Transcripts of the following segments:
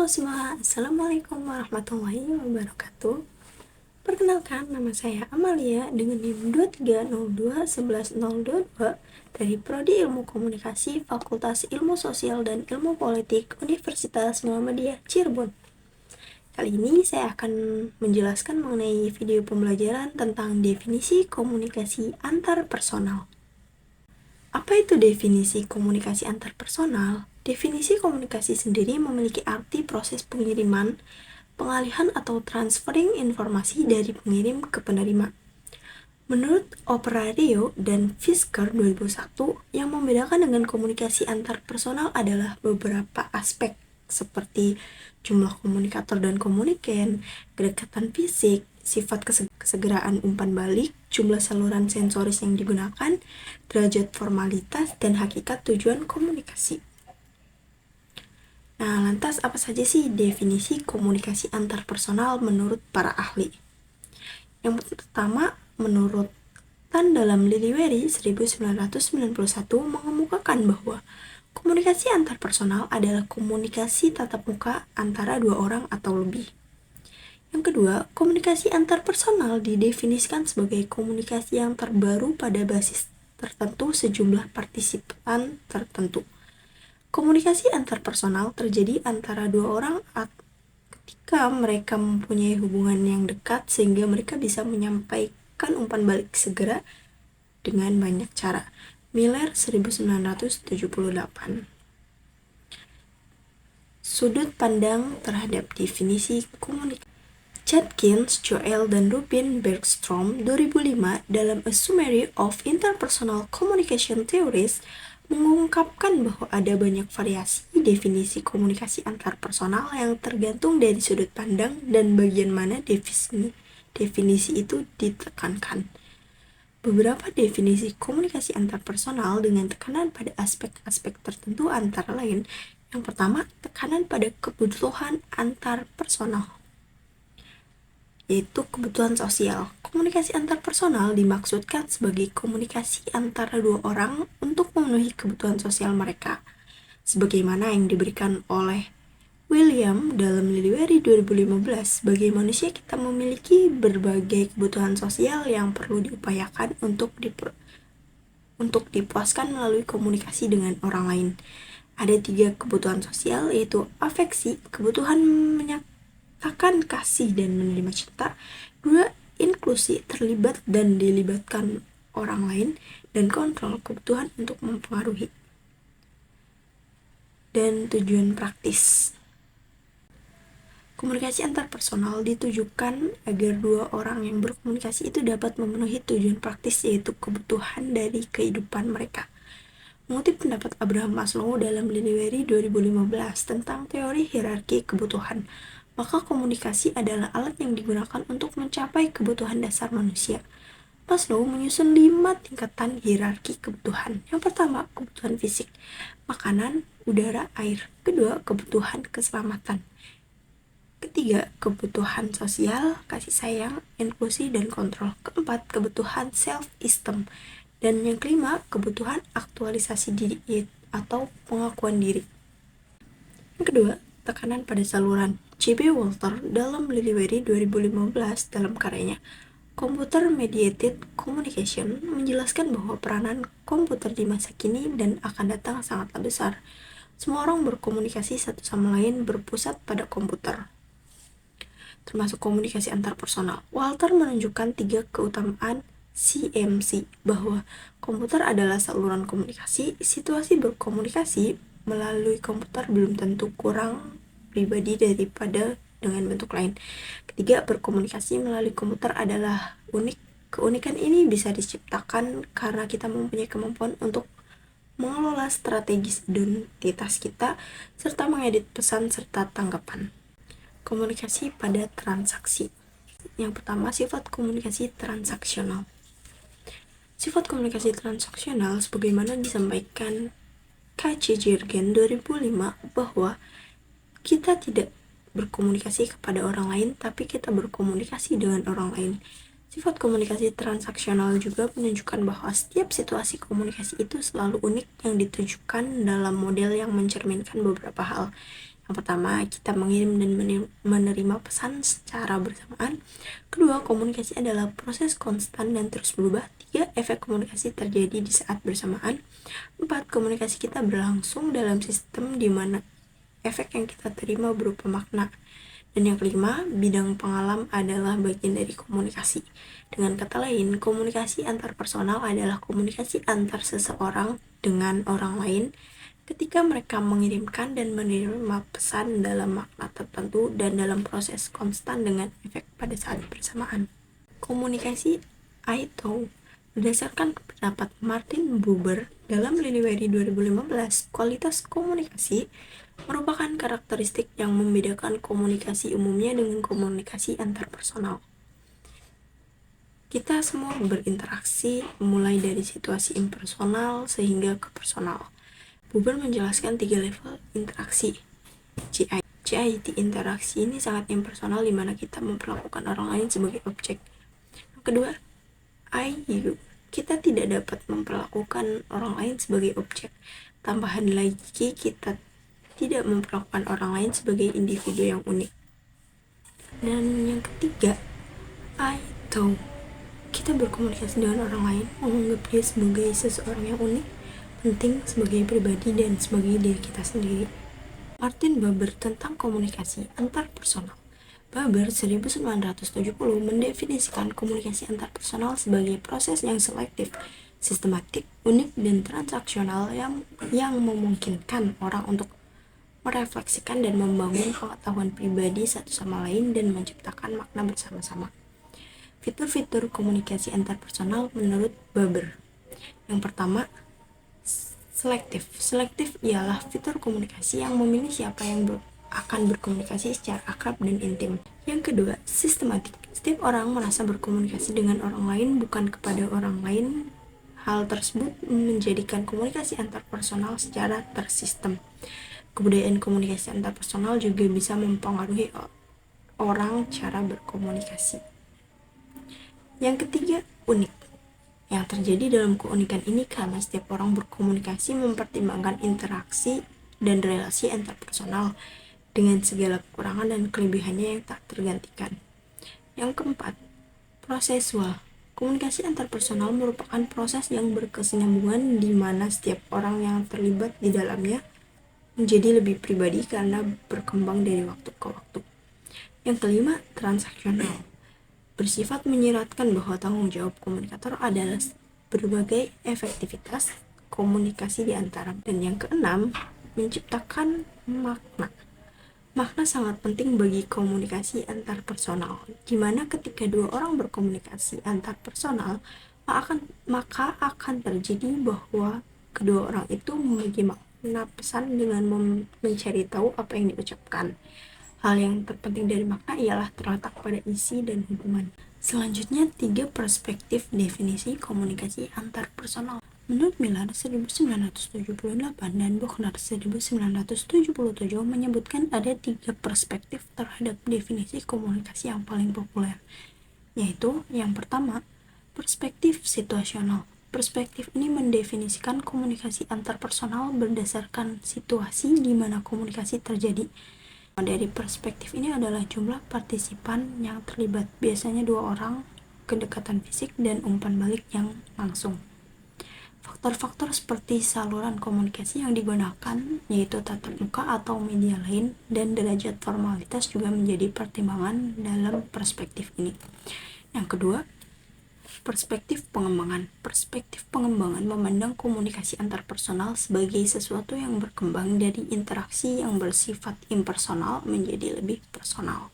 semua, Assalamualaikum warahmatullahi wabarakatuh. Perkenalkan, nama saya Amalia dengan NIM 23021102 dari Prodi Ilmu Komunikasi Fakultas Ilmu Sosial dan Ilmu Politik Universitas Muhammadiyah Cirebon. Kali ini saya akan menjelaskan mengenai video pembelajaran tentang definisi komunikasi antar personal. Apa itu definisi komunikasi antar personal? Definisi komunikasi sendiri memiliki arti proses pengiriman, pengalihan atau transferring informasi dari pengirim ke penerima. Menurut Operario dan Fisker 2001, yang membedakan dengan komunikasi antar personal adalah beberapa aspek seperti jumlah komunikator dan komunikan, kedekatan fisik, sifat kesegeraan umpan balik, jumlah saluran sensoris yang digunakan, derajat formalitas, dan hakikat tujuan komunikasi. Nah, lantas apa saja sih definisi komunikasi antar personal menurut para ahli? Yang pertama, menurut Tan dalam Liliweri 1991 mengemukakan bahwa komunikasi antar personal adalah komunikasi tatap muka antara dua orang atau lebih. Yang kedua, komunikasi antar personal didefinisikan sebagai komunikasi yang terbaru pada basis tertentu sejumlah partisipan tertentu. Komunikasi antar personal terjadi antara dua orang ketika mereka mempunyai hubungan yang dekat sehingga mereka bisa menyampaikan umpan balik segera dengan banyak cara. Miller 1978. Sudut pandang terhadap definisi komunikasi. Judkins, Joel, dan Rubin Bergstrom 2005 dalam A Summary of Interpersonal Communication Theories mengungkapkan bahwa ada banyak variasi definisi komunikasi antar personal yang tergantung dari sudut pandang dan bagian mana definisi itu ditekankan. Beberapa definisi komunikasi antar personal dengan tekanan pada aspek-aspek tertentu antara lain. Yang pertama, tekanan pada kebutuhan antar personal, yaitu kebutuhan sosial. Komunikasi antar personal dimaksudkan sebagai komunikasi antara dua orang untuk memenuhi kebutuhan sosial mereka, sebagaimana yang diberikan oleh William dalam Liliweri 2015. Sebagai manusia, kita memiliki berbagai kebutuhan sosial yang perlu diupayakan untuk dipuaskan melalui komunikasi dengan orang lain. Ada 3 kebutuhan sosial, yaitu afeksi, kebutuhan menyatakan kasih dan menerima cinta. 2, inklusi, terlibat dan dilibatkan orang lain. Dan kontrol, kebutuhan untuk mempengaruhi. Dan tujuan praktis. Komunikasi antar personal ditujukan agar dua orang yang berkomunikasi itu dapat memenuhi tujuan praktis, yaitu kebutuhan dari kehidupan mereka. Mengutip pendapat Abraham Maslow dalam Liliweri 2015 tentang teori hierarki kebutuhan, maka komunikasi adalah alat yang digunakan untuk mencapai kebutuhan dasar manusia. Maslow menyusun 5 tingkatan hierarki kebutuhan. Yang pertama, kebutuhan fisik, makanan, udara, air. Kedua, kebutuhan keselamatan. Ketiga, kebutuhan sosial, kasih sayang, inklusi, dan kontrol. Keempat, kebutuhan self-esteem. Dan yang kelima, kebutuhan aktualisasi diri atau pengakuan diri. Yang kedua, tekanan pada saluran. J.B. Walter dalam Liliweri 2015 dalam karyanya Computer Mediated Communication menjelaskan bahwa peranan komputer di masa kini dan akan datang sangatlah besar. Semua orang berkomunikasi satu sama lain berpusat pada komputer, termasuk komunikasi antar personal. Walter menunjukkan 3 keutamaan CMC, bahwa komputer adalah saluran komunikasi. Situasi berkomunikasi melalui komputer belum tentu kurang pribadi daripada dengan bentuk lain. Ketiga, berkomunikasi melalui komputer adalah unik. Keunikan ini bisa diciptakan karena kita mempunyai kemampuan untuk mengelola strategis identitas kita, serta mengedit pesan serta tanggapan. Komunikasi pada transaksi. Yang pertama, sifat komunikasi transaksional. Sifat komunikasi transaksional sebagaimana disampaikan K.C. Jürgen 2005 bahwa kita tidak berkomunikasi kepada orang lain, tapi kita berkomunikasi dengan orang lain. Sifat komunikasi transaksional juga menunjukkan bahwa setiap situasi komunikasi itu selalu unik yang ditujukan dalam model yang mencerminkan beberapa hal. Yang pertama, kita mengirim dan menerima pesan secara bersamaan. Kedua, komunikasi adalah proses konstan dan terus berubah. Tiga, efek komunikasi terjadi di saat bersamaan. Empat, komunikasi kita berlangsung dalam sistem di mana efek yang kita terima berupa makna. Dan yang kelima, bidang pengalam adalah bagian dari komunikasi. Dengan kata lain, komunikasi antar personal adalah komunikasi antar seseorang dengan orang lain ketika mereka mengirimkan dan menerima pesan dalam makna tertentu dan dalam proses konstan dengan efek pada saat bersamaan. Komunikasi Aito berdasarkan pendapat Martin Buber dalam Liniweri 2015, kualitas komunikasi merupakan karakteristik yang membedakan komunikasi umumnya dengan komunikasi antar personal. Kita semua berinteraksi mulai dari situasi impersonal sehingga ke personal. Buber menjelaskan 3 level interaksi. CIT interaksi ini sangat impersonal di mana kita memperlakukan orang lain sebagai objek. Yang kedua, IU, kita tidak dapat memperlakukan orang lain sebagai objek. Tambahan lagi, kita tidak memperlakukan orang lain sebagai individu yang unik. Dan yang ketiga, ITO, kita berkomunikasi dengan orang lain, menganggap dia sebagai seseorang yang unik, penting sebagai pribadi dan sebagai diri kita sendiri. Martin Buber tentang komunikasi antar personal. Buber 1970 mendefinisikan komunikasi antar personal sebagai proses yang selektif, sistematik, unik, dan transaksional yang memungkinkan orang untuk merefleksikan dan membangun pengetahuan pribadi satu sama lain dan menciptakan makna bersama-sama. Fitur-fitur komunikasi antar personal menurut Buber. Yang pertama, selektif. Selektif ialah fitur komunikasi yang memilih siapa yang akan berkomunikasi secara akrab dan intim. Yang kedua, sistematik. Setiap orang merasa berkomunikasi dengan orang lain bukan kepada orang lain. Hal tersebut menjadikan komunikasi antar personal secara tersistem. Kebudayaan komunikasi antar personal juga bisa mempengaruhi orang cara berkomunikasi. Yang ketiga, unik. Yang terjadi dalam keunikan ini karena setiap orang berkomunikasi mempertimbangkan interaksi dan relasi antar personal dengan segala kekurangan dan kelebihannya yang tak tergantikan. Yang keempat, prosesual. Komunikasi antar personal merupakan proses yang berkesinambungan di mana setiap orang yang terlibat di dalamnya menjadi lebih pribadi karena berkembang dari waktu ke waktu. Yang kelima, transaksional. Bersifat menyiratkan bahwa tanggung jawab komunikator adalah berbagai efektivitas komunikasi di antara. Dan yang keenam, menciptakan makna. Makna sangat penting bagi komunikasi antar personal, di mana ketika dua orang berkomunikasi antar personal, maka akan terjadi bahwa kedua orang itu memiliki makna pesan dengan mencari tahu apa yang diucapkan. Hal yang terpenting dari makna ialah terletak pada isi dan hubungan. Selanjutnya, 3 perspektif definisi komunikasi antar personal. Menurut Miller 1978 dan Buchner 1977 menyebutkan ada 3 perspektif terhadap definisi komunikasi yang paling populer, yaitu yang pertama, perspektif situasional. Perspektif ini mendefinisikan komunikasi antar personal berdasarkan situasi di mana komunikasi terjadi. Dari perspektif ini adalah jumlah partisipan yang terlibat, biasanya 2 orang, kedekatan fisik, dan umpan balik yang langsung. Faktor-faktor seperti saluran komunikasi yang digunakan, yaitu tatap muka atau media lain, dan derajat formalitas juga menjadi pertimbangan dalam perspektif ini. Yang kedua, perspektif pengembangan. Perspektif pengembangan memandang komunikasi antar personal sebagai sesuatu yang berkembang dari interaksi yang bersifat impersonal menjadi lebih personal.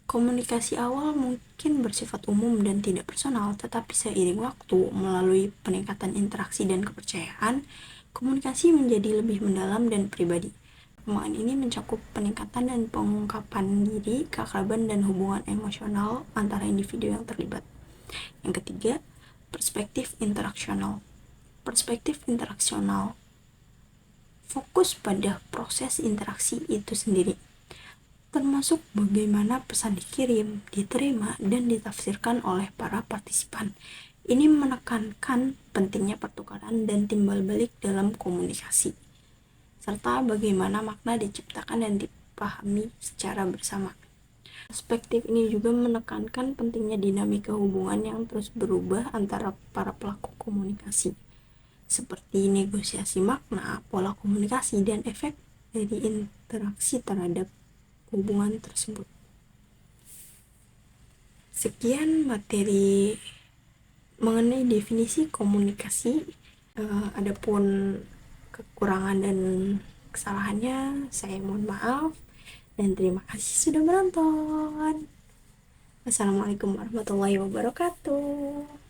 Komunikasi awal mungkin bersifat umum dan tidak personal, tetapi seiring waktu, melalui peningkatan interaksi dan kepercayaan, komunikasi menjadi lebih mendalam dan pribadi. Pengembangan ini mencakup peningkatan dan pengungkapan diri, keakraban, dan hubungan emosional antara individu yang terlibat. Yang ketiga, perspektif interaksional. Perspektif interaksional fokus pada proses interaksi itu sendiri, termasuk bagaimana pesan dikirim, diterima, dan ditafsirkan oleh para partisipan. Ini menekankan pentingnya pertukaran dan timbal balik dalam komunikasi. serta bagaimana makna diciptakan dan dipahami secara bersama. Perspektif ini juga menekankan pentingnya dinamika hubungan yang terus berubah antara para pelaku komunikasi, seperti negosiasi makna, pola komunikasi, dan efek dari interaksi terhadap hubungan tersebut. Sekian materi mengenai definisi komunikasi. Adapun kekurangan dan kesalahannya saya mohon maaf, dan terima kasih sudah menonton. Wassalamualaikum warahmatullahi wabarakatuh.